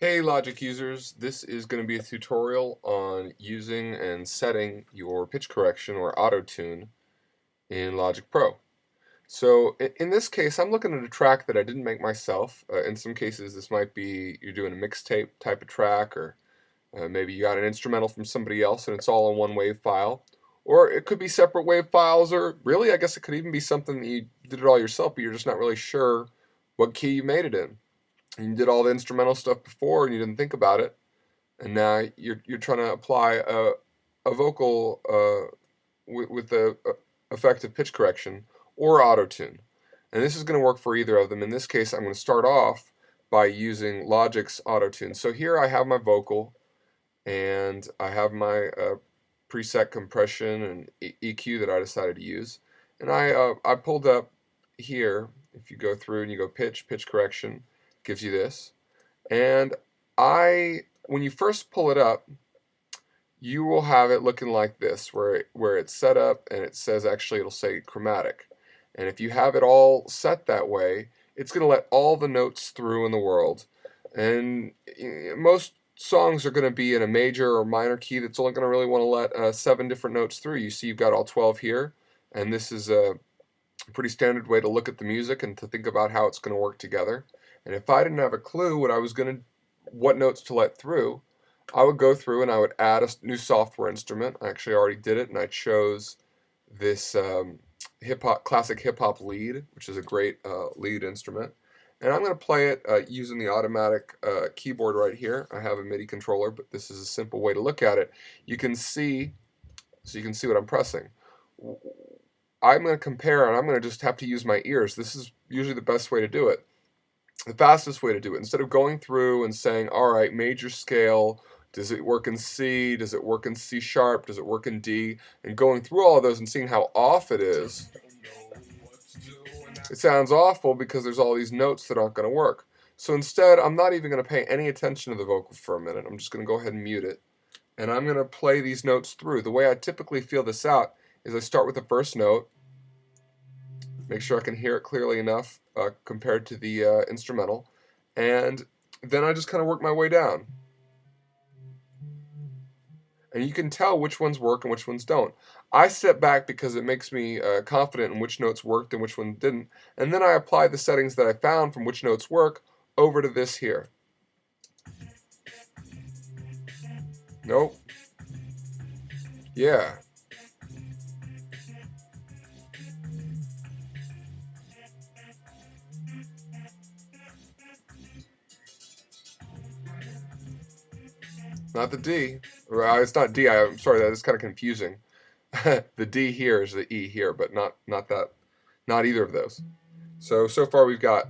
Hey Logic users, this is going to be a tutorial on using and setting your pitch correction or auto tune in Logic Pro. So in this case, I'm looking at a track that I didn't make myself. In some cases, this might be you're doing a mixtape type of track, or maybe you got an instrumental from somebody else and it's all in one WAV file. Or it could be separate WAV files, or really, I guess it could even be something that you did it all yourself, but you're just not really sure what key you made it in. And you did all the instrumental stuff before and you didn't think about it, and now you're trying to apply a vocal with the effective pitch correction or auto tune. And this is going to work for either of them. In this case, I'm going to start off by using Logic's auto tune. So here I have my vocal and I have my preset compression and EQ that I decided to use. And I pulled up here. If you go through and you go pitch correction, gives you this. And when you first pull it up, you will have it looking like this, where it's set up and it says, actually it'll say chromatic. And if you have it all set that way, it's going to let all the notes through in the world. And most songs are going to be in a major or minor key that's only going to really want to let 7 different notes through. You see you've got all 12 here, and this is a pretty standard way to look at the music and to think about how it's going to work together. And if I didn't have a clue what notes to let through, I would go through and I would add a new software instrument. I actually already did it, and I chose this classic hip hop lead, which is a great lead instrument. And I'm going to play it using the automatic keyboard right here. I have a MIDI controller, but this is a simple way to look at it. You can see what I'm pressing. I'm going to compare, and I'm going to just have to use my ears. This is usually the best way to do it. The fastest way to do it. Instead of going through and saying, all right, major scale, does it work in C? Does it work in C sharp? Does it work in D? And going through all of those and seeing how off it is. It sounds awful because there's all these notes that aren't going to work. So instead, I'm not even going to pay any attention to the vocal for a minute. I'm just going to go ahead and mute it. And I'm going to play these notes through. The way I typically feel this out is I start with the first note, make sure I can hear it clearly enough compared to the instrumental, and then I just kind of work my way down. And you can tell which ones work and which ones don't. I step back because it makes me confident in which notes worked and which ones didn't, and then I apply the settings that I found from which notes work over to this here. Nope. Yeah. Not the D. It's not D. I'm sorry, that is kind of confusing. The D here is the E here, but not that, not either of those. So far we've got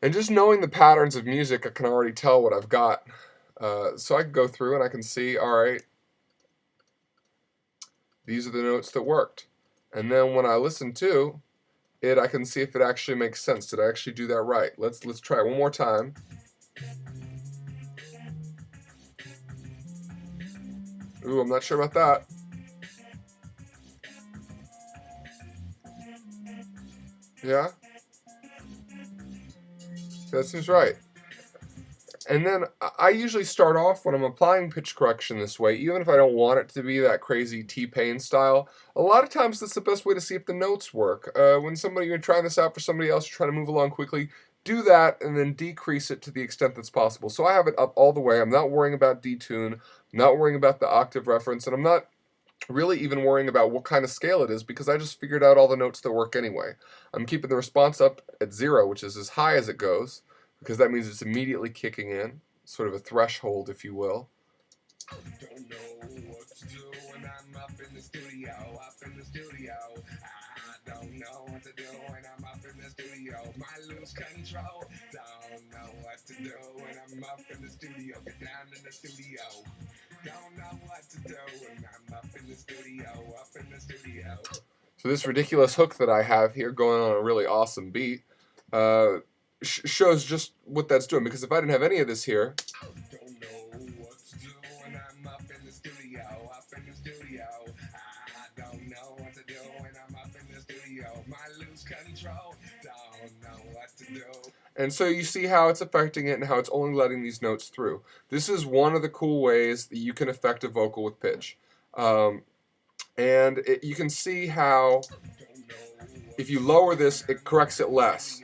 and just knowing the patterns of music, I can already tell what I've got. So I can go through and I can see, all right, these are the notes that worked. And then when I listen to it, I can see if it actually makes sense. Did I actually do that right? Let's try it one more time. Ooh, I'm not sure about that. Yeah? That seems right. And then I usually start off when I'm applying pitch correction this way, even if I don't want it to be that crazy T-Pain style. A lot of times that's the best way to see if the notes work. When you're trying this out for somebody else, you're trying to move along quickly, do that and then decrease it to the extent that's possible. So I have it up all the way. I'm not worrying about detune, I'm not worrying about the octave reference, and I'm not really even worrying about what kind of scale it is because I just figured out all the notes that work anyway. I'm keeping the response up at 0, which is as high as it goes, because that means it's immediately kicking in, sort of a threshold, if you will. Don't know what to do when I'm up in the studio, I don't know what to do when I'm up in the studio. Might lose control. Don't know what to do when I'm up in the studio. Get down in the studio. Don't know what to do when I'm up in the studio. So this ridiculous hook that I have here going on a really awesome beat shows just what that's doing, because if I didn't have any of this here, don't know what to do when I'm up in the studio, And so you see how it's affecting it and how it's only letting these notes through. This is one of the cool ways that you can affect a vocal with pitch. You can see how if you lower this, it corrects it less.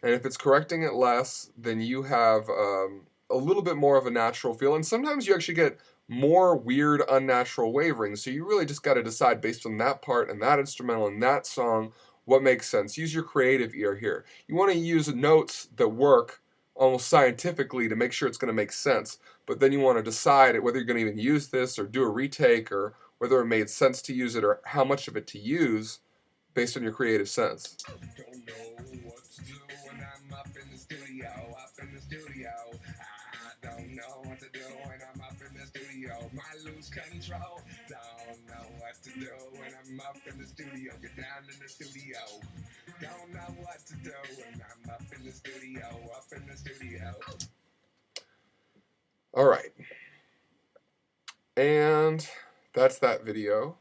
And if it's correcting it less, then you have a little bit more of a natural feel. And sometimes you actually get more weird, unnatural wavering. So you really just got to decide based on that part and that instrumental and that song what makes sense. Use your creative ear here. You want to use notes that work almost scientifically to make sure it's going to make sense. But then you want to decide whether you're going to even use this or do a retake or whether it made sense to use it or how much of it to use based on your creative sense. Don't know what to do when I'm up in the studio, I don't know what to do when I'm up in the studio. Might lose control. Don't know what to do when I'm up in the studio. Get down in the studio. Don't know what to do when I'm up in the studio, All right. And that's that video.